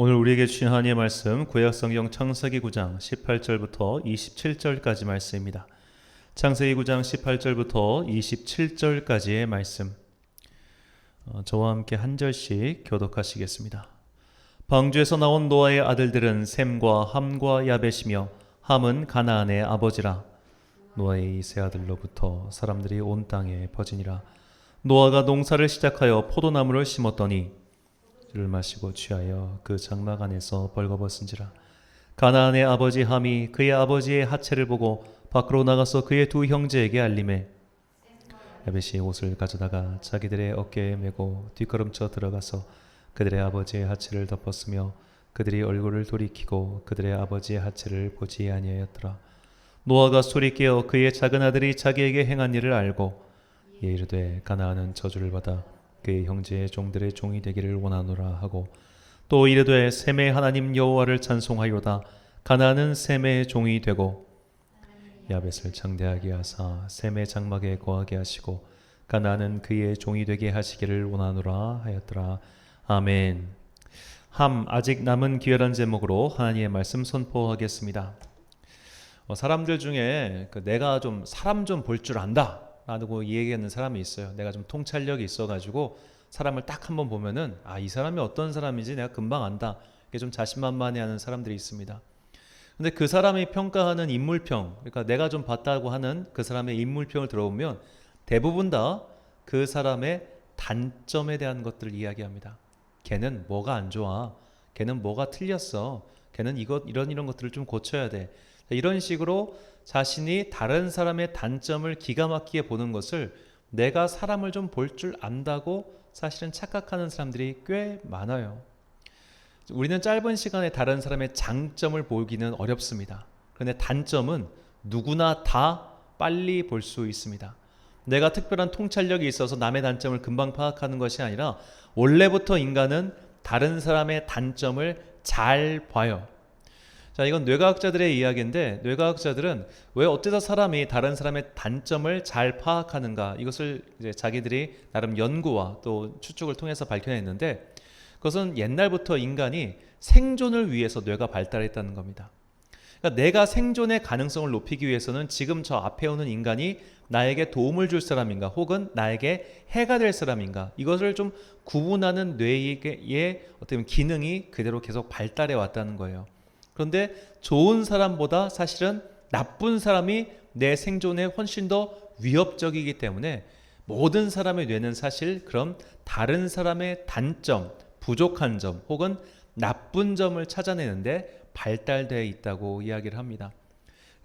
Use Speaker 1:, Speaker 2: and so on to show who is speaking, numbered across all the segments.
Speaker 1: 오늘 우리에게 주신 하나님의 말씀 구약성경 창세기 9장 18절부터 27절까지 말씀입니다. 창세기 9장 18절부터 27절까지의 말씀, 저와 함께 한 절씩 교독하시겠습니다. 방주에서 나온 노아의 아들들은 셈과 함과 야벳이며 함은 가나안의 아버지라. 노아의 이 세 아들로부터 사람들이 온 땅에 퍼지니라. 노아가 농사를 시작하여 포도나무를 심었더니 를 마시고 취하여 그 장막 안에서 벌거벗은지라. 가나안의 아버지 함이 그의 아버지의 하체를 보고 밖으로 나가서 그의 두 형제에게 알림해 야벳이 옷을 가져다가 자기들의 어깨에 메고 뒷걸음쳐 들어가서 그들의 아버지의 하체를 덮었으며 그들이 얼굴을 돌이키고 그들의 아버지의 하체를 보지 아니하였더라. 노아가 소리 깨어 그의 작은 아들이 자기에게 행한 일을 알고 이에 이르되 가나안은 저주를 받아 그의 형제의 종들의 종이 되기를 원하노라 하고 또 이르되 셈의 하나님 여호와를 찬송하리로다. 가나안은 셈의 종이 되고 야벳을 창대하게 하사 셈의 장막에 거하게 하시고 가나안은 그의 종이 되게 하시기를 원하노라 하였더라. 아멘. 함, 아직 남은 기회란 제목으로 하나님의 말씀 선포하겠습니다. 사람들 중에 내가 좀 사람 좀 볼 줄 안다 라고 얘기하는 사람이 있어요. 내가 좀 통찰력이 있어가지고 사람을 딱 한번 보면은 이 사람이 어떤 사람인지 내가 금방 안다. 이게 좀 자신만만해하는 사람들이 있습니다. 근데 그 사람이 평가하는 인물평, 그러니까 내가 좀 봤다고 하는 그 사람의 인물평을 들어보면 대부분 다 그 사람의 단점에 대한 것들을 이야기합니다. 걔는 뭐가 안 좋아. 걔는 뭐가 틀렸어. 걔는 이런 것들을 좀 고쳐야 돼. 이런 식으로 자신이 다른 사람의 단점을 기가 막히게 보는 것을 내가 사람을 좀 볼 줄 안다고 사실은 착각하는 사람들이 꽤 많아요. 우리는 짧은 시간에 다른 사람의 장점을 보기는 어렵습니다. 그런데 단점은 누구나 다 빨리 볼 수 있습니다. 내가 특별한 통찰력이 있어서 남의 단점을 금방 파악하는 것이 아니라 원래부터 인간은 다른 사람의 단점을 잘 봐요. 자, 이건 뇌과학자들의 이야기인데 뇌과학자들은 왜 어쩌다 사람이 다른 사람의 단점을 잘 파악하는가, 이것을 이제 자기들이 나름 연구와 또 추측을 통해서 밝혀냈는데 그것은 옛날부터 인간이 생존을 위해서 뇌가 발달했다는 겁니다. 그러니까 내가 생존의 가능성을 높이기 위해서는 지금 저 앞에 오는 인간이 나에게 도움을 줄 사람인가 혹은 나에게 해가 될 사람인가, 이것을 좀 구분하는 뇌의 어떤 기능이 그대로 계속 발달해 왔다는 거예요. 그런데 좋은 사람보다 사실은 나쁜 사람이 내 생존에 훨씬 더 위협적이기 때문에 모든 사람의 뇌는 사실 그런 다른 사람의 단점, 부족한 점 혹은 나쁜 점을 찾아내는데 발달되어 있다고 이야기를 합니다.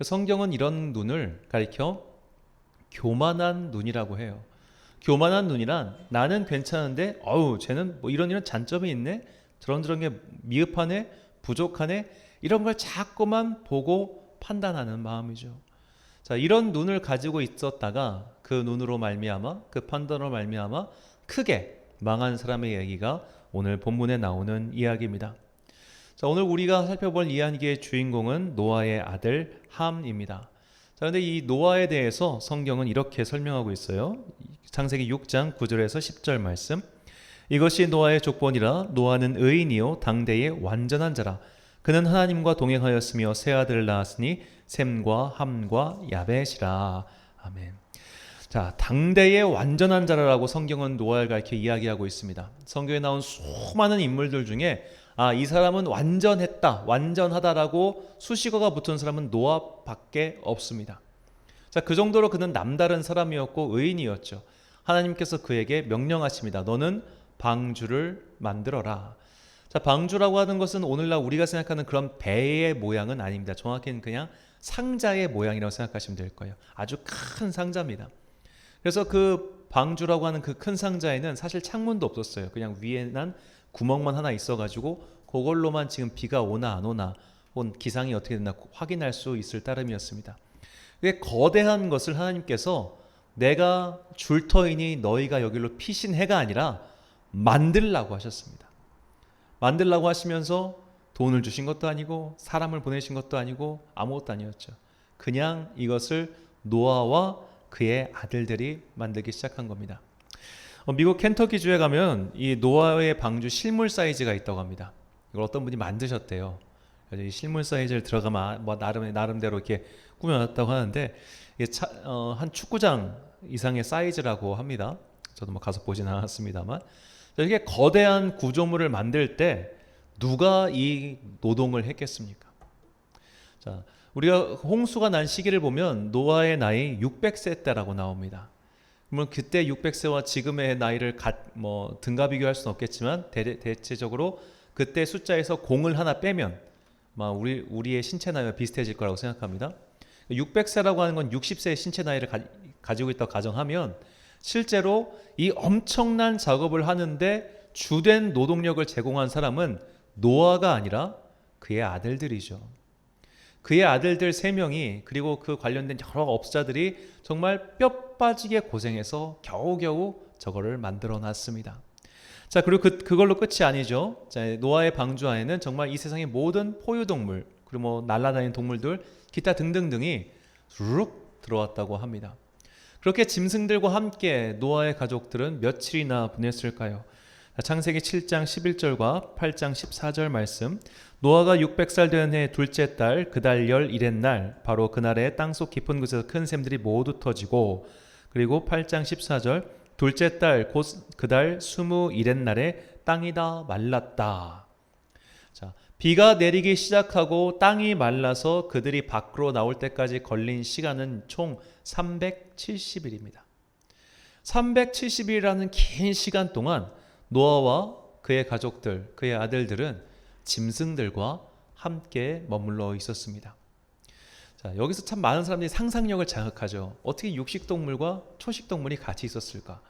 Speaker 1: 성경은 이런 눈을 가리켜 교만한 눈이라고 해요. 교만한 눈이란 나는 괜찮은데 쟤는 뭐 이런 단점이 있네, 저런 게 미흡하네, 부족하네, 이런 걸 자꾸만 보고 판단하는 마음이죠. 자, 이런 눈을 가지고 있었다가 그 눈으로 말미암아, 그 판단으로 말미암아 크게 망한 사람의 얘기가 오늘 본문에 나오는 이야기입니다. 자, 오늘 우리가 살펴볼 이야기의 주인공은 노아의 아들 함입니다. 자, 그런데 이 노아에 대해서 성경은 이렇게 설명하고 있어요. 창세기 6장 9절에서 10절 말씀. 이것이 노아의 족본이라. 노아는 의인이요 당대의 완전한 자라. 그는 하나님과 동행하였으며 세 아들을 낳았으니 셈과 함과 야벳이라. 아멘. 자, 당대의 완전한 자라라고 성경은 노아를 가리켜 이야기하고 있습니다. 성경에 나온 수많은 인물들 중에 이 사람은 완전했다, 완전하다라고 수식어가 붙은 사람은 노아밖에 없습니다. 자, 그 정도로 그는 남다른 사람이었고 의인이었죠. 하나님께서 그에게 명령하십니다. 너는 방주를 만들어라. 자, 방주라고 하는 것은 오늘날 우리가 생각하는 그런 배의 모양은 아닙니다. 정확히는 그냥 상자의 모양이라고 생각하시면 될 거예요. 아주 큰 상자입니다. 그래서 그 방주라고 하는 그 큰 상자에는 사실 창문도 없었어요. 그냥 위에는 구멍만 하나 있어가지고 그걸로만 지금 비가 오나 안 오나 혹은 기상이 어떻게 됐나 확인할 수 있을 따름이었습니다. 그게 거대한 것을 하나님께서 내가 줄 터이니 너희가 여기로 피신해가 아니라 만들라고 하셨습니다. 만들라고 하시면서 돈을 주신 것도 아니고 사람을 보내신 것도 아니고 아무것도 아니었죠. 그냥 이것을 노아와 그의 아들들이 만들기 시작한 겁니다. 미국 켄터키주에 가면 이 노아의 방주 실물 사이즈가 있다고 합니다. 이걸 어떤 분이 만드셨대요. 그래서 이 실물 사이즈를 들어가면 뭐 나름대로 이렇게 꾸며놨다고 하는데 이게 한 축구장 이상의 사이즈라고 합니다. 저도 뭐 가서 보진 않았습니다만 이렇게 거대한 구조물을 만들 때 누가 이 노동을 했겠습니까? 자, 우리가 홍수가 난 시기를 보면 노아의 나이 600세 때라고 나옵니다. 물론 그때 600세와 지금의 나이를 등가 비교할 수는 없겠지만 대체적으로 그때 숫자에서 0을 하나 빼면 우리의 신체 나이와 비슷해질 거라고 생각합니다. 600세라고 하는 건 60세의 신체 나이를 가지고 있다고 가정하면 실제로 이 엄청난 작업을 하는데 주된 노동력을 제공한 사람은 노아가 아니라 그의 아들들이죠. 그의 아들들 3명이 그리고 그 관련된 여러 업자들이 정말 뼈 빠지게 고생해서 겨우겨우 저거를 만들어 놨습니다. 자, 그리고 그걸로 끝이 아니죠. 자, 노아의 방주 안에는 정말 이 세상의 모든 포유동물 그리고 뭐 날아다니는 동물들 기타 등등등이 룩 들어왔다고 합니다. 그렇게 짐승들과 함께 노아의 가족들은 며칠이나 보냈을까요? 창세기 7장 11절과 8장 14절 말씀. 노아가 600살 된 해 둘째 달 그달 11의 날 바로 그날에 땅속 깊은 곳에서 큰 샘들이 모두 터지고 그리고 8장 14절 둘째 달 곧 그달 21의 날에 땅이 다 말랐다. 자, 비가 내리기 시작하고 땅이 말라서 그들이 밖으로 나올 때까지 걸린 시간은 총 370일입니다. 370일이라는 긴 시간 동안 노아와 그의 가족들, 그의 아들들은 짐승들과 함께 머물러 있었습니다. 자, 여기서 참 많은 사람들이 상상력을 자극하죠. 어떻게 육식동물과 초식동물이 같이 있었을까?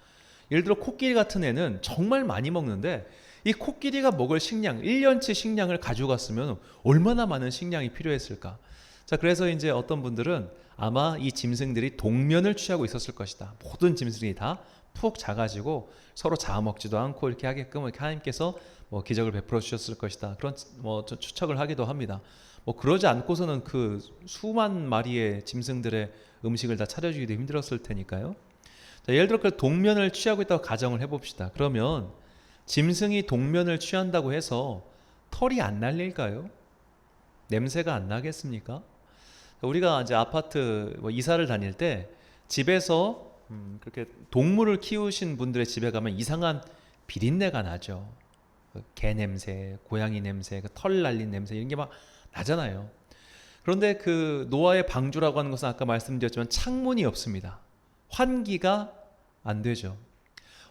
Speaker 1: 예를 들어 코끼리 같은 애는 정말 많이 먹는데 이 코끼리가 먹을 식량, 1년치 식량을 가져갔으면 얼마나 많은 식량이 필요했을까? 자, 그래서 이제 어떤 분들은 아마 이 짐승들이 동면을 취하고 있었을 것이다. 모든 짐승이 다 푹 자가지고 서로 잡아먹지도 않고 이렇게 하게끔 이렇게 하나님께서 기적을 베풀어 주셨을 것이다. 그런 추측을 하기도 합니다. 그러지 않고서는 그 수만 마리의 짐승들의 음식을 다 차려주기도 힘들었을 테니까요. 자, 예를 들어 그 동면을 취하고 있다고 가정을 해봅시다. 그러면 짐승이 동면을 취한다고 해서 털이 안 날릴까요? 냄새가 안 나겠습니까? 우리가 이제 아파트 이사를 다닐 때 집에서 그렇게 동물을 키우신 분들의 집에 가면 이상한 비린내가 나죠. 개 냄새, 고양이 냄새, 털 날린 냄새 이런 게 막 나잖아요. 그런데 그 노아의 방주라고 하는 것은 아까 말씀드렸지만 창문이 없습니다. 환기가 안 되죠.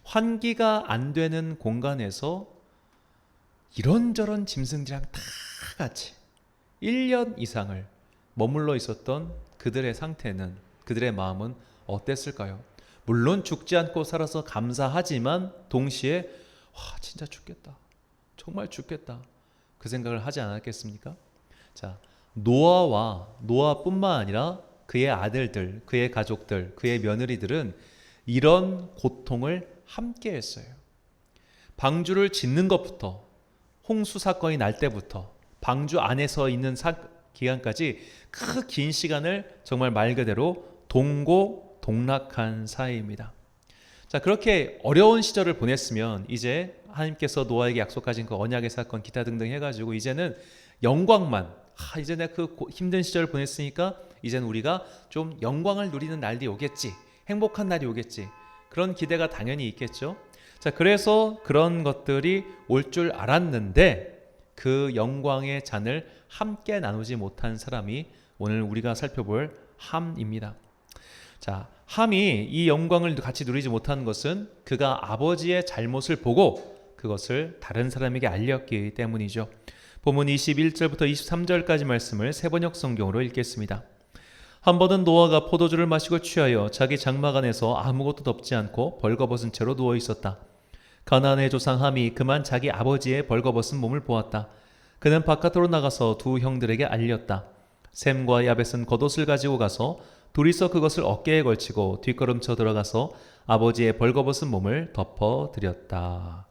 Speaker 1: 환기가 안 되는 공간에서 이런저런 짐승들이랑 다 같이 1년 이상을 머물러 있었던 그들의 상태는, 그들의 마음은 어땠을까요? 물론 죽지 않고 살아서 감사하지만 동시에 진짜 죽겠다, 정말 죽겠다, 그 생각을 하지 않았겠습니까? 자, 노아뿐만 아니라 그의 아들들, 그의 가족들, 그의 며느리들은 이런 고통을 함께 했어요. 방주를 짓는 것부터, 홍수 사건이 날 때부터 방주 안에서 있는 기간까지 그 긴 시간을 정말 말 그대로 동고동락한 사이입니다. 자, 그렇게 어려운 시절을 보냈으면 이제 하나님께서 노아에게 약속하신 그 언약의 사건 기타 등등 해가지고 이제는 영광만, 이제 내가 그 힘든 시절을 보냈으니까 이제는 우리가 좀 영광을 누리는 날이 오겠지, 행복한 날이 오겠지, 그런 기대가 당연히 있겠죠. 자, 그래서 그런 것들이 올 줄 알았는데 그 영광의 잔을 함께 나누지 못한 사람이 오늘 우리가 살펴볼 함입니다. 자, 함이 이 영광을 같이 누리지 못한 것은 그가 아버지의 잘못을 보고 그것을 다른 사람에게 알렸기 때문이죠. 본문 21절부터 23절까지 말씀을 세번역 성경으로 읽겠습니다. 한 번은 노아가 포도주를 마시고 취하여 자기 장막 안에서 아무것도 덮지 않고 벌거벗은 채로 누워 있었다. 가나안의 조상 함이 그만 자기 아버지의 벌거벗은 몸을 보았다. 그는 바깥으로 나가서 두 형들에게 알렸다. 셈과 야벳은 겉옷을 가지고 가서 둘이서 그것을 어깨에 걸치고 뒷걸음쳐 들어가서 아버지의 벌거벗은 몸을 덮어드렸다.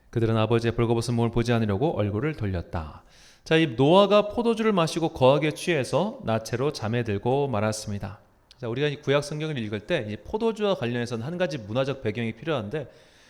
Speaker 1: 그들은 아버지의 벌거벗은 몸을 보지 않으려고 얼굴을 돌렸다. 자, 이 노아가 포도주를 마시고 거하게 취해서 나체로 잠에 들고 말았습니다. 자, 우리가 이 구약 성경을 읽을 때 이 포도주와 관련해서는 한 가지 문화적 배경이 필요한데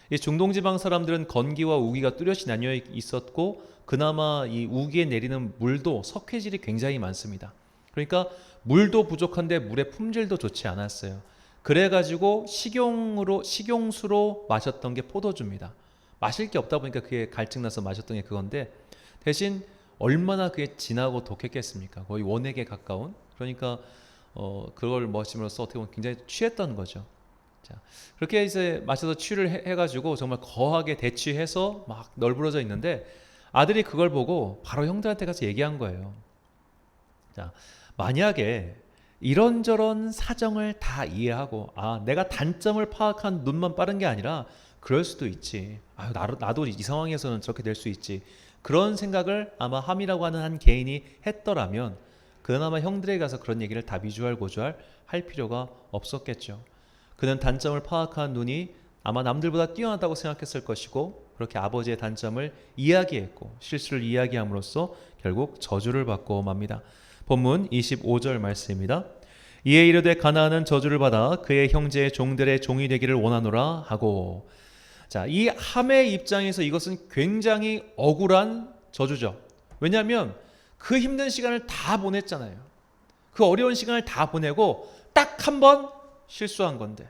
Speaker 1: 이 중동 지방 사람들은 건기와 우기가 뚜렷이 나뉘어 있었고 그나마 이 우기에 내리는 물도 석회질이 굉장히 많습니다. 그러니까 물도 부족한데 물의 품질도 좋지 않았어요. 그래가지고 식용수로 마셨던 게 포도주입니다. 마실 게 없다 보니까 그게 갈증나서 마셨던 게 그건데 대신 얼마나 그게 진하고 독했겠습니까? 거의 원액에 가까운. 그러니까 그걸 마심으로써 어떻게 보면 굉장히 취했던 거죠. 자, 그렇게 이제 마셔서 취를 해가지고 정말 거하게 대취해서 막 널브러져 있는데 아들이 그걸 보고 바로 형들한테 가서 얘기한 거예요. 자, 만약에 이런저런 사정을 다 이해하고 내가 단점을 파악한 눈만 빠른 게 아니라 그럴 수도 있지. 나도 이 상황에서는 저렇게 될 수 있지. 그런 생각을 아마 함이라고 하는 한 개인이 했더라면 그나마 형들에게 가서 그런 얘기를 다 미주알고주알 할 필요가 없었겠죠. 그는 단점을 파악한 눈이 아마 남들보다 뛰어나다고 생각했을 것이고 그렇게 아버지의 단점을 이야기했고 실수를 이야기함으로써 결국 저주를 받고 맙니다. 본문 25절 말씀입니다. 이에 이르되 가나안은 저주를 받아 그의 형제의 종들의 종이 되기를 원하노라 하고. 자, 이 함의 입장에서 이것은 굉장히 억울한 저주죠. 왜냐하면 그 힘든 시간을 다 보냈잖아요. 그 어려운 시간을 다 보내고 딱 한 번 실수한 건데,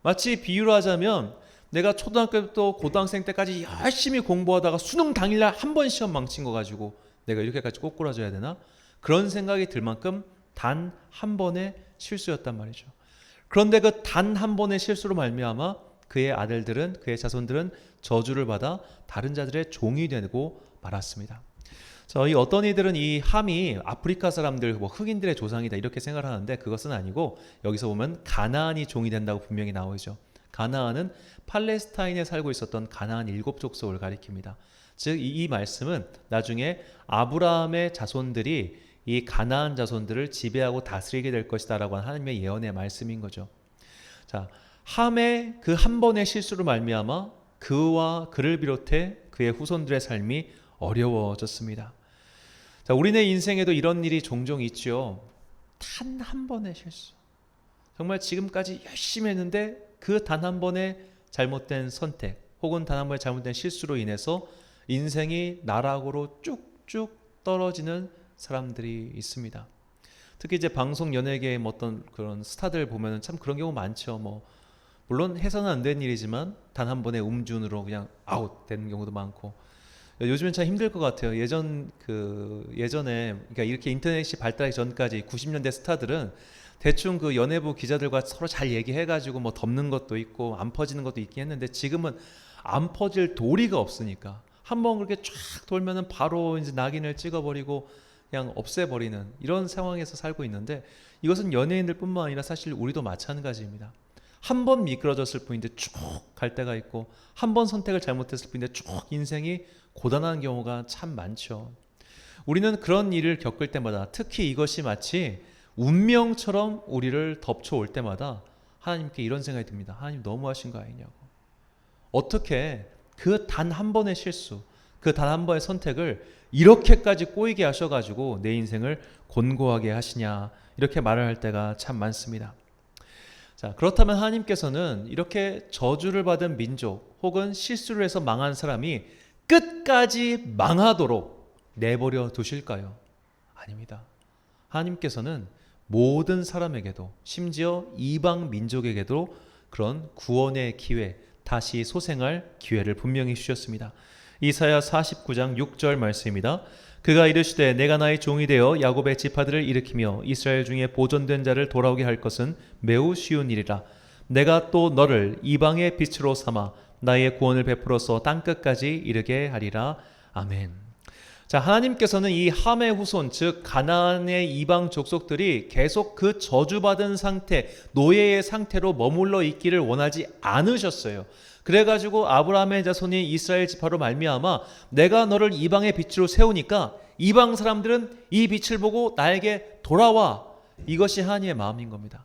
Speaker 1: 마치 비유로 하자면 내가 초등학교 때부터 고등학생 때까지 열심히 공부하다가 수능 당일날 한 번 시험 망친 거 가지고 내가 이렇게까지 꼬꾸라져야 되나? 그런 생각이 들 만큼 단 한 번의 실수였단 말이죠. 그런데 그 단 한 번의 실수로 말미암아 그의 아들들은, 그의 자손들은 저주를 받아 다른 자들의 종이 되고 말았습니다. 이 어떤 이들은 이 함이 아프리카 사람들, 흑인들의 조상이다 이렇게 생각을 하는데 그것은 아니고 여기서 보면 가나안이 종이 된다고 분명히 나오죠. 가나안은 팔레스타인에 살고 있었던 가나안 7족속을 가리킵니다. 즉 이 말씀은 나중에 아브라함의 자손들이 이 가나안 자손들을 지배하고 다스리게 될 것이다 라고 하는 하나님의 예언의 말씀인 거죠. 자, 함의 그 한 번의 실수로 말미암아 그와 그를 비롯해 그의 후손들의 삶이 어려워졌습니다. 자, 우리네 인생에도 이런 일이 종종 있죠. 단 한 번의 실수. 정말 지금까지 열심히 했는데 그 단 한 번의 잘못된 선택 혹은 단 한 번의 잘못된 실수로 인해서 인생이 나락으로 쭉쭉 떨어지는 사람들이 있습니다. 특히 이제 방송 연예계의 어떤 그런 스타들 보면은 참 그런 경우 많죠. 물론 해서는 안 되는 일이지만 단 한 번의 음주운으로 그냥 아웃 되는 경우도 많고. 요즘엔 참 힘들 것 같아요. 예전에 그러니까 이렇게 인터넷이 발달하기 전까지 90년대 스타들은 대충 그 연예부 기자들과 서로 잘 얘기해가지고 덮는 것도 있고 안 퍼지는 것도 있긴 했는데 지금은 안 퍼질 도리가 없으니까 한번 그렇게 쫙 돌면은 바로 이제 낙인을 찍어버리고 그냥 없애버리는 이런 상황에서 살고 있는데 이것은 연예인들뿐만 아니라 사실 우리도 마찬가지입니다. 한 번 미끄러졌을 뿐인데 쭉 갈 때가 있고 한 번 선택을 잘못했을 뿐인데 쭉 인생이 고단한 경우가 참 많죠. 우리는 그런 일을 겪을 때마다 특히 이것이 마치 운명처럼 우리를 덮쳐올 때마다 하나님께 이런 생각이 듭니다. 하나님 너무하신 거 아니냐고. 어떻게 그 단 한 번의 실수, 그 단 한 번의 선택을 이렇게까지 꼬이게 하셔가지고 내 인생을 곤고하게 하시냐 이렇게 말을 할 때가 참 많습니다. 자, 그렇다면 하나님께서는 이렇게 저주를 받은 민족 혹은 실수를 해서 망한 사람이 끝까지 망하도록 내버려 두실까요? 아닙니다. 하나님께서는 모든 사람에게도 심지어 이방 민족에게도 그런 구원의 기회, 다시 소생할 기회를 분명히 주셨습니다. 이사야 49장 6절 말씀입니다. 그가 이르시되 내가 나의 종이 되어 야곱의 지파들을 일으키며 이스라엘 중에 보존된 자를 돌아오게 할 것은 매우 쉬운 일이라. 내가 또 너를 이방의 빛으로 삼아 나의 구원을 베풀어서 땅끝까지 이르게 하리라. 아멘. 자, 하나님께서는 이 함의 후손, 즉 가나안의 이방 족속들이 계속 그 저주받은 상태, 노예의 상태로 머물러 있기를 원하지 않으셨어요. 그래가지고 아브라함의 자손이 이스라엘 지파로 말미암아 내가 너를 이방의 빛으로 세우니까 이방 사람들은 이 빛을 보고 나에게 돌아와. 이것이 하나님의 마음인 겁니다.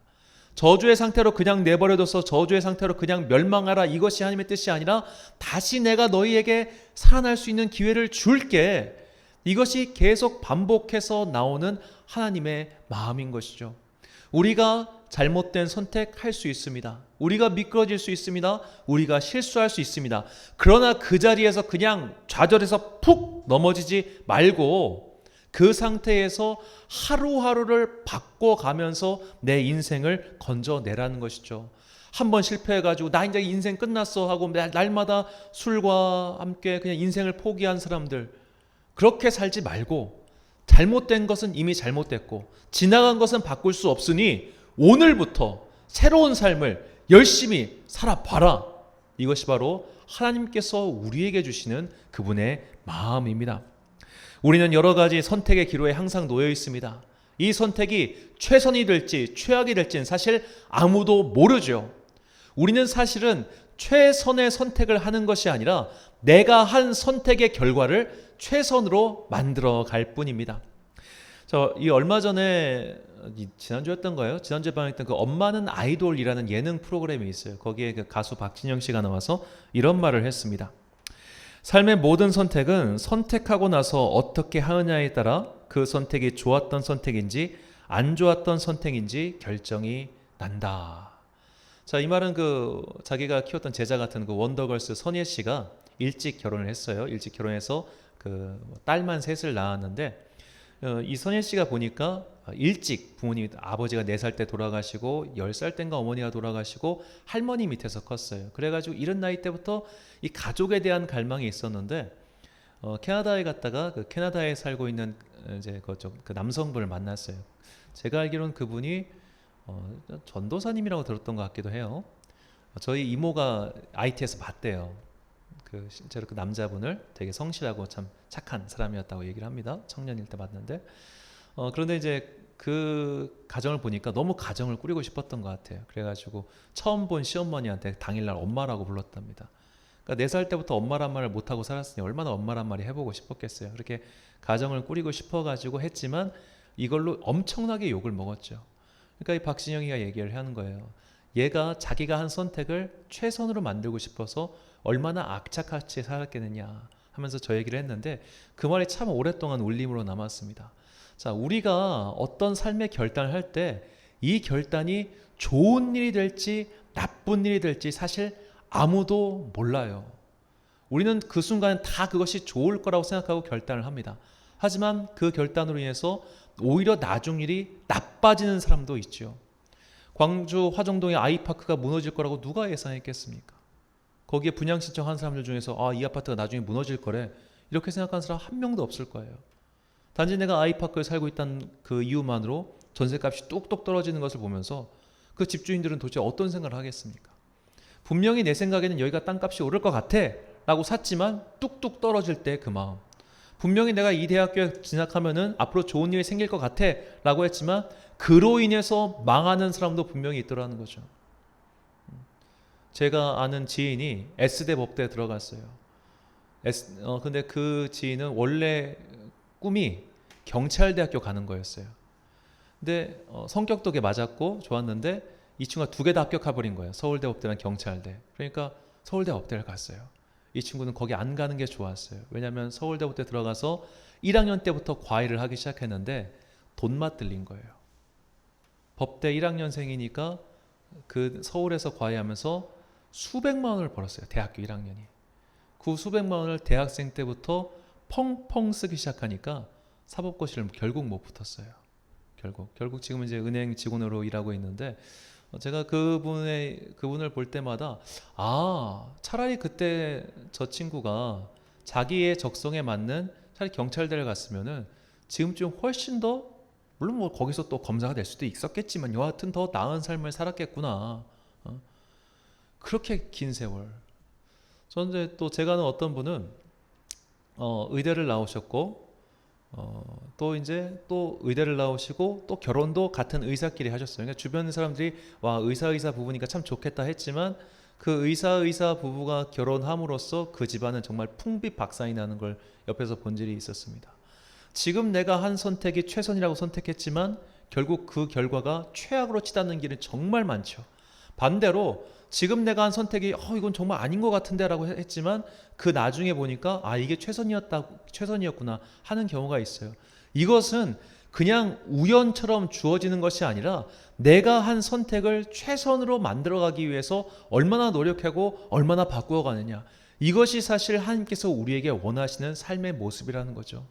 Speaker 1: 저주의 상태로 그냥 내버려둬서 저주의 상태로 그냥 멸망하라, 이것이 하나님의 뜻이 아니라 다시 내가 너희에게 살아날 수 있는 기회를 줄게. 이것이 계속 반복해서 나오는 하나님의 마음인 것이죠. 우리가 잘못된 선택할 수 있습니다. 우리가 미끄러질 수 있습니다. 우리가 실수할 수 있습니다. 그러나 그 자리에서 그냥 좌절해서 푹 넘어지지 말고 그 상태에서 하루하루를 바꿔가면서 내 인생을 건져내라는 것이죠. 한번 실패해가지고 나 이제 인생 끝났어 하고 날마다 술과 함께 그냥 인생을 포기한 사람들, 그렇게 살지 말고 잘못된 것은 이미 잘못됐고 지나간 것은 바꿀 수 없으니 오늘부터 새로운 삶을 열심히 살아봐라. 이것이 바로 하나님께서 우리에게 주시는 그분의 마음입니다. 우리는 여러 가지 선택의 기로에 항상 놓여 있습니다. 이 선택이 최선이 될지 최악이 될지는 사실 아무도 모르죠. 우리는 사실은 최선의 선택을 하는 것이 아니라 내가 한 선택의 결과를 최선으로 만들어 갈 뿐입니다. 이 얼마 전에 지난주였던 거예요. 지난주에 방영했던 그 엄마는 아이돌이라는 예능 프로그램이 있어요. 거기에 그 가수 박진영 씨가 나와서 이런 말을 했습니다. 삶의 모든 선택은 선택하고 나서 어떻게 하느냐에 따라 그 선택이 좋았던 선택인지 안 좋았던 선택인지 결정이 난다. 자, 이 말은 그 자기가 키웠던 제자 같은 그 원더걸스 선예 씨가 일찍 결혼을 했어요. 일찍 결혼해서 그 딸만 셋을 낳았는데 이 선예 씨가 보니까 일찍 부모님이 아버지가 4살 때 돌아가시고 10살 땐가 어머니가 돌아가시고 할머니 밑에서 컸어요. 그래가지고 이른 나이 때부터 이 가족에 대한 갈망이 있었는데 캐나다에 갔다가 그 캐나다에 살고 있는 이제 그 남성분을 만났어요. 제가 알기로는 그분이 전도사님이라고 들었던 것 같기도 해요. 저희 이모가 IT에서 봤대요. 그 실제로 그 남자분을 되게 성실하고 참 착한 사람이었다고 얘기를 합니다. 청년일 때 봤는데 그런데 이제 그 가정을 보니까 너무 가정을 꾸리고 싶었던 것 같아요. 그래가지고 처음 본 시어머니한테 당일날 엄마라고 불렀답니다. 그러니까 4살 때부터 엄마란 말을 못하고 살았으니 얼마나 엄마란 말이 해보고 싶었겠어요. 그렇게 가정을 꾸리고 싶어가지고 했지만 이걸로 엄청나게 욕을 먹었죠. 그러니까 이 박진영이가 얘기를 하는 거예요. 얘가 자기가 한 선택을 최선으로 만들고 싶어서 얼마나 악착같이 살았겠느냐 하면서 저 얘기를 했는데 그 말이 참 오랫동안 울림으로 남았습니다. 자, 우리가 어떤 삶의 결단을 할 때 이 결단이 좋은 일이 될지 나쁜 일이 될지 사실 아무도 몰라요. 우리는 그 순간 다 그것이 좋을 거라고 생각하고 결단을 합니다. 하지만 그 결단으로 인해서 오히려 나중 일이 나빠지는 사람도 있죠. 광주 화정동의 아이파크가 무너질 거라고 누가 예상했겠습니까? 거기에 분양 신청한 사람들 중에서 이 아파트가 나중에 무너질 거래 이렇게 생각하는 사람 한 명도 없을 거예요. 단지 내가 아이파크에 살고 있다는 그 이유만으로 전세값이 뚝뚝 떨어지는 것을 보면서 그 집주인들은 도대체 어떤 생각을 하겠습니까? 분명히 내 생각에는 여기가 땅값이 오를 것 같아 라고 샀지만 뚝뚝 떨어질 때 그 마음, 분명히 내가 이 대학교에 진학하면은 앞으로 좋은 일이 생길 것 같아 라고 했지만 그로 인해서 망하는 사람도 분명히 있더라는 거죠. 제가 아는 지인이 S대 법대에 들어갔어요. 근데 그 지인은 원래 꿈이 경찰대학교 가는 거였어요. 근데 성격도 게 맞았고 좋았는데 이 친구가 2개 다 합격해버린 거예요. 서울대 법대랑 경찰대. 그러니까 서울대 법대를 갔어요. 이 친구는 거기 안 가는 게 좋았어요. 왜냐하면 서울대 법대 들어가서 1학년 때부터 과외를 하기 시작했는데 돈맛 들린 거예요. 법대 1학년생이니까 그 서울에서 과외하면서 수백만 원을 벌었어요. 대학교 1학년이. 그 수백만 원을 대학생 때부터 펑펑 쓰기 시작하니까 사법고시를 결국 못 붙었어요. 결국 지금 이제 은행 직원으로 일하고 있는데 제가 그분을 볼 때마다 차라리 그때 저 친구가 자기의 적성에 맞는 차라리 경찰대를 갔으면은 지금쯤 훨씬 더 물론 뭐 거기서 또 검사가 될 수도 있었겠지만 여하튼 더 나은 삶을 살았겠구나. 그렇게 긴 세월. 그런데 또 제가 아는 어떤 분은 의대를 나오셨고 또 이제 또 의대를 나오시고 또 결혼도 같은 의사끼리 하셨어요. 그러니까 주변 사람들이 와 의사 부부니까 참 좋겠다 했지만 그 의사 부부가 결혼함으로써 그 집안은 정말 풍비박산이 나는 걸 옆에서 본 일이 있었습니다. 지금 내가 한 선택이 최선이라고 선택했지만 결국 그 결과가 최악으로 치닫는 길은 정말 많죠. 반대로 지금 내가 한 선택이 이건 정말 아닌 것 같은데 라고 했지만 그 나중에 보니까 이게 최선이었구나 하는 경우가 있어요. 이것은 그냥 우연처럼 주어지는 것이 아니라 내가 한 선택을 최선으로 만들어가기 위해서 얼마나 노력하고 얼마나 바꾸어 가느냐. 이것이 사실 하나님께서 우리에게 원하시는 삶의 모습이라는 거죠.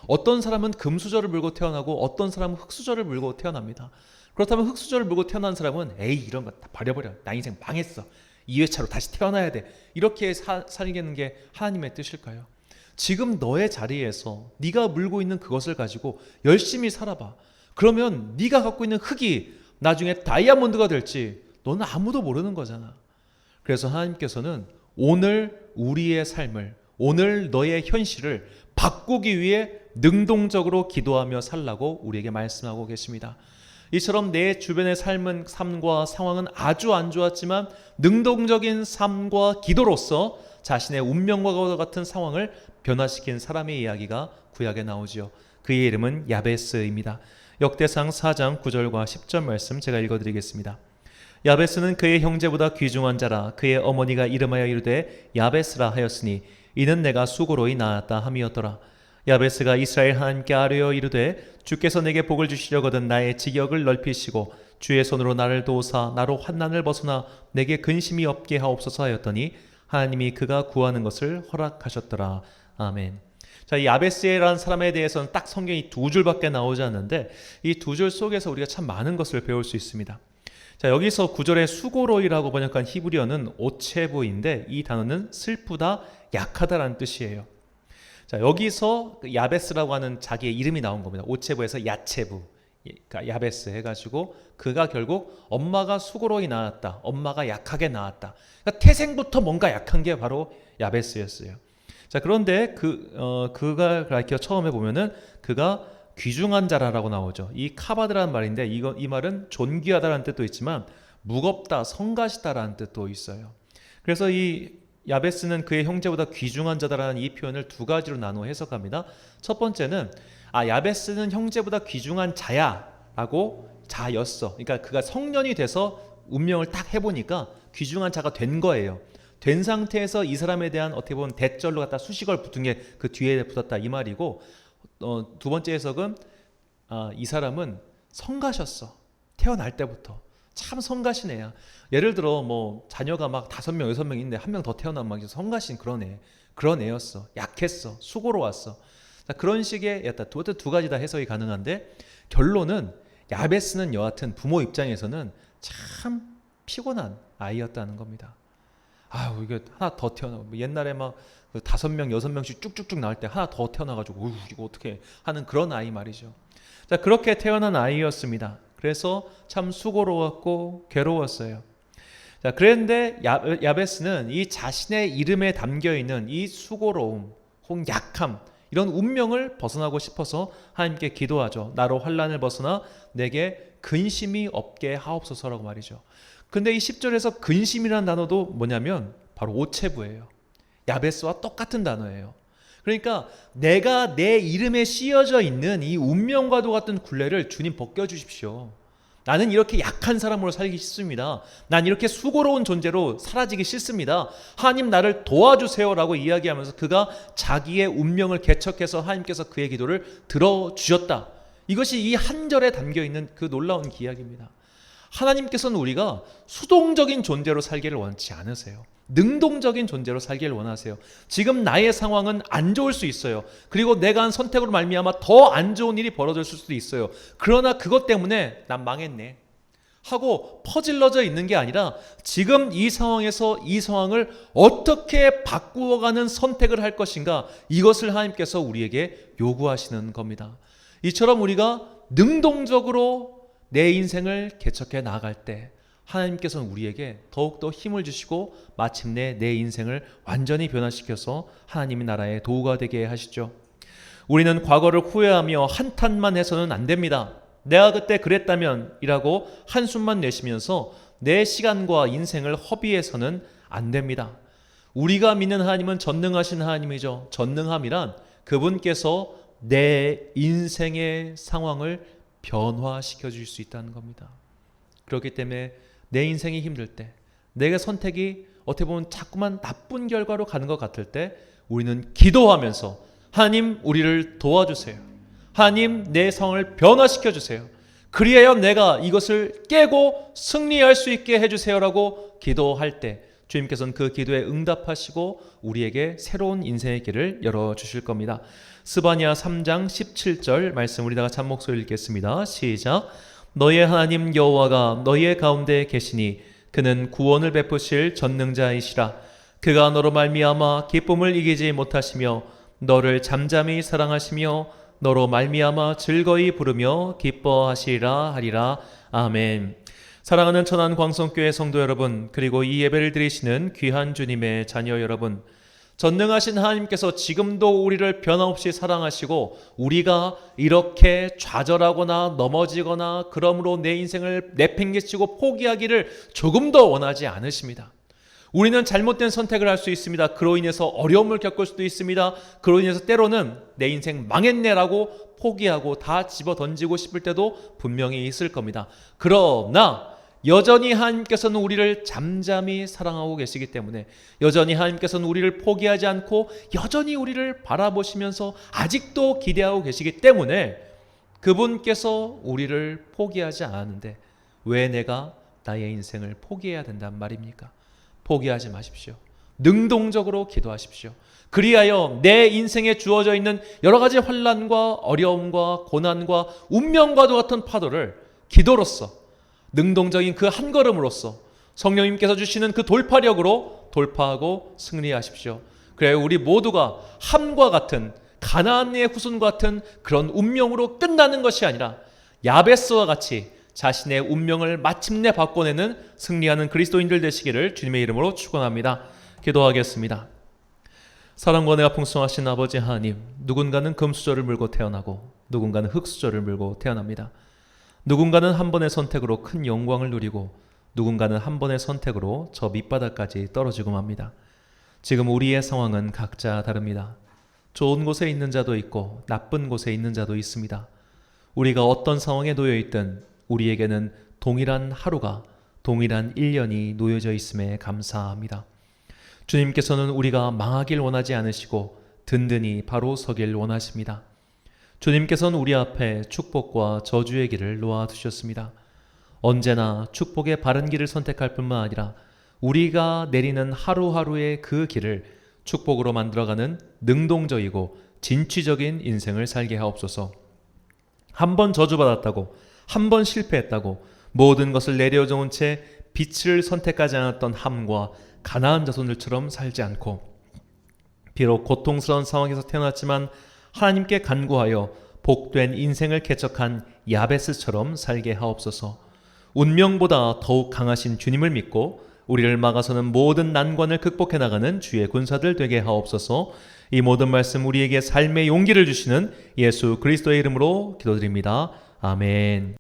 Speaker 1: 어떤 사람은 금수저를 물고 태어나고 어떤 사람은 흙수저를 물고 태어납니다. 그렇다면 흙수저를 물고 태어난 사람은 에이 이런 거 다 버려버려. 나 인생 망했어. 2회차로 다시 태어나야 돼. 이렇게 살겠는 게 하나님의 뜻일까요? 지금 너의 자리에서 네가 물고 있는 그것을 가지고 열심히 살아봐. 그러면 네가 갖고 있는 흙이 나중에 다이아몬드가 될지 너는 아무도 모르는 거잖아. 그래서 하나님께서는 오늘 우리의 삶을, 오늘 너의 현실을 바꾸기 위해 능동적으로 기도하며 살라고 우리에게 말씀하고 계십니다. 이처럼 내 주변의 삶과 상황은 아주 안 좋았지만 능동적인 삶과 기도로서 자신의 운명과 같은 상황을 변화시킨 사람의 이야기가 구약에 나오지요. 그의 이름은 야베스입니다. 역대상 4장 9절과 10절 말씀 제가 읽어드리겠습니다. 야베스는 그의 형제보다 귀중한 자라. 그의 어머니가 이름하여 이르되 야베스라 하였으니 이는 내가 수고로이 낳았다 함이었더라. 야베스가 이스라엘 하나님께 아뢰어 이르되 주께서 내게 복을 주시려거든 나의 지역을 넓히시고 주의 손으로 나를 도우사 나로 환난을 벗어나 내게 근심이 없게 하옵소서 하였더니 하나님이 그가 구하는 것을 허락하셨더라. 아멘. 자, 이 야베스라는 사람에 대해서는 딱 성경이 2줄밖에 나오지 않는데 이 2줄 속에서 우리가 참 많은 것을 배울 수 있습니다. 자, 여기서 9절에 수고로이라고 번역한 히브리어는 오체부인데 이 단어는 슬프다, 약하다라는 뜻이에요. 자, 여기서 야베스라고 하는 자기의 이름이 나온 겁니다. 오체부에서 야체부, 그러니까 야베스 해가지고 그가 결국 엄마가 수고로이 낳았다, 엄마가 약하게 낳았다. 그러니까 태생부터 뭔가 약한 게 바로 야베스였어요. 자, 그런데 그가 이렇게 처음에 보면은 그가 귀중한 자라라고 나오죠. 이 카바드라는 말인데 이 말은 존귀하다라는 뜻도 있지만 무겁다, 성가시다라는 뜻도 있어요. 그래서 이 야베스는 그의 형제보다 귀중한 자다라는 이 표현을 두 가지로 나누어 해석합니다. 첫 번째는 야베스는 형제보다 귀중한 자야라고 자였어. 그러니까 그가 성년이 돼서 운명을 딱 해보니까 귀중한 자가 된 거예요. 된 상태에서 이 사람에 대한 어떻게 보면 대절로 갖다 수식어를 붙은 게 그 뒤에 붙었다 이 말이고, 두 번째 해석은 이 사람은 성가셨어. 태어날 때부터 참 성가신 애야. 예를 들어 뭐 자녀가 막 5명 6명 있는데 한 명 더 태어나면 막 성가신 그런 애였어. 약했어. 수고로웠어. 그런 식의 두 가지 다 해석이 가능한데 결론은 야베스는 여하튼 부모 입장에서는 참 피곤한 아이였다는 겁니다. 아유, 이게 하나 더 태어나고 옛날에 막 5명, 6명씩 쭉쭉쭉 나올 때 하나 더 태어나가지고 이거 어떻게 하는 그런 아이 말이죠. 자, 그렇게 태어난 아이였습니다. 그래서 참 수고로웠고 괴로웠어요. 자, 그런데 야베스는 이 자신의 이름에 담겨 있는 이 수고로움, 혹은 약함, 이런 운명을 벗어나고 싶어서 하나님께 기도하죠. 나로 환난을 벗어나 내게 근심이 없게 하옵소서라고 말이죠. 근데 이 10절에서 근심이라는 단어도 뭐냐면 바로 오체부예요. 야베스와 똑같은 단어예요. 그러니까 내가 내 이름에 씌어져 있는 이 운명과도 같은 굴레를 주님 벗겨주십시오. 나는 이렇게 약한 사람으로 살기 싫습니다. 난 이렇게 수고로운 존재로 사라지기 싫습니다. 하나님 나를 도와주세요라고 이야기하면서 그가 자기의 운명을 개척해서 하나님께서 그의 기도를 들어주셨다. 이것이 이 한 절에 담겨있는 그 놀라운 이야기입니다. 하나님께서는 우리가 수동적인 존재로 살기를 원치 않으세요. 능동적인 존재로 살기를 원하세요. 지금 나의 상황은 안 좋을 수 있어요. 그리고 내가 한 선택으로 말미암아 더 안 좋은 일이 벌어질 수도 있어요. 그러나 그것 때문에 난 망했네 하고 퍼질러져 있는 게 아니라 지금 이 상황에서 이 상황을 어떻게 바꾸어가는 선택을 할 것인가, 이것을 하나님께서 우리에게 요구하시는 겁니다. 이처럼 우리가 능동적으로 내 인생을 개척해 나아갈 때 하나님께서는 우리에게 더욱더 힘을 주시고 마침내 내 인생을 완전히 변화시켜서 하나님의 나라의 도구가 되게 하시죠. 우리는 과거를 후회하며 한탄만 해서는 안 됩니다. 내가 그때 그랬다면 이라고 한숨만 내쉬면서 내 시간과 인생을 허비해서는 안 됩니다. 우리가 믿는 하나님은 전능하신 하나님이죠. 전능함이란 그분께서 내 인생의 상황을 변화시켜 줄 수 있다는 겁니다. 그렇기 때문에 내 인생이 힘들 때, 내가 선택이 어떻게 보면 자꾸만 나쁜 결과로 가는 것 같을 때 우리는 기도하면서 하나님 우리를 도와주세요. 하나님, 내 상황을 변화시켜 주세요. 그리하여 내가 이것을 깨고 승리할 수 있게 해주세요라고 기도할 때 주님께서는 그 기도에 응답하시고 우리에게 새로운 인생의 길을 열어주실 겁니다. 스바냐 3장 17절 말씀 우리 다 같이 한 목소리 읽겠습니다. 시작. 너의 하나님 여호와가 너희의 가운데 계시니 그는 구원을 베푸실 전능자이시라. 그가 너로 말미암아 기쁨을 이기지 못하시며 너를 잠잠히 사랑하시며 너로 말미암아 즐거이 부르며 기뻐하시리라 하리라. 아멘. 사랑하는 천안 광성교회 성도 여러분, 그리고 이 예배를 드리시는 귀한 주님의 자녀 여러분, 전능하신 하나님께서 지금도 우리를 변함없이 사랑하시고 우리가 이렇게 좌절하거나 넘어지거나 그러므로 내 인생을 내팽개치고 포기하기를 조금도 원하지 않으십니다. 우리는 잘못된 선택을 할 수 있습니다. 그로 인해서 어려움을 겪을 수도 있습니다. 그로 인해서 때로는 내 인생 망했네라고 포기하고 다 집어던지고 싶을 때도 분명히 있을 겁니다. 그러나 여전히 하나님께서는 우리를 잠잠히 사랑하고 계시기 때문에, 여전히 하나님께서는 우리를 포기하지 않고 여전히 우리를 바라보시면서 아직도 기대하고 계시기 때문에 그분께서 우리를 포기하지 않았는데 왜 내가 나의 인생을 포기해야 된단 말입니까? 포기하지 마십시오. 능동적으로 기도하십시오. 그리하여 내 인생에 주어져 있는 여러 가지 환난과 어려움과 고난과 운명과도 같은 파도를 기도로서, 능동적인 그 한 걸음으로써 성령님께서 주시는 그 돌파력으로 돌파하고 승리하십시오. 그래야 우리 모두가 함과 같은, 가나안의 후손과 같은 그런 운명으로 끝나는 것이 아니라 야베스와 같이 자신의 운명을 마침내 바꿔내는 승리하는 그리스도인들 되시기를 주님의 이름으로 축원합니다. 기도하겠습니다. 사랑과 은혜가 풍성하신 아버지 하나님, 누군가는 금수저를 물고 태어나고 누군가는 흙수저를 물고 태어납니다. 누군가는 한 번의 선택으로 큰 영광을 누리고 누군가는 한 번의 선택으로 저 밑바닥까지 떨어지고 맙니다. 지금 우리의 상황은 각자 다릅니다. 좋은 곳에 있는 자도 있고 나쁜 곳에 있는 자도 있습니다. 우리가 어떤 상황에 놓여 있든 우리에게는 동일한 하루가, 동일한 1년이 놓여져 있음에 감사합니다. 주님께서는 우리가 망하길 원하지 않으시고 든든히 바로 서길 원하십니다. 주님께서는 우리 앞에 축복과 저주의 길을 놓아두셨습니다. 언제나 축복의 바른 길을 선택할 뿐만 아니라 우리가 내리는 하루하루의 그 길을 축복으로 만들어가는 능동적이고 진취적인 인생을 살게 하옵소서. 한 번 저주받았다고, 한 번 실패했다고 모든 것을 내려놓은 채 빛을 선택하지 않았던 함과 가나안 자손들처럼 살지 않고, 비록 고통스러운 상황에서 태어났지만 하나님께 간구하여 복된 인생을 개척한 야베스처럼 살게 하옵소서. 운명보다 더욱 강하신 주님을 믿고 우리를 막아서는 모든 난관을 극복해 나가는 주의 군사들 되게 하옵소서. 이 모든 말씀 우리에게 삶의 용기를 주시는 예수 그리스도의 이름으로 기도드립니다. 아멘.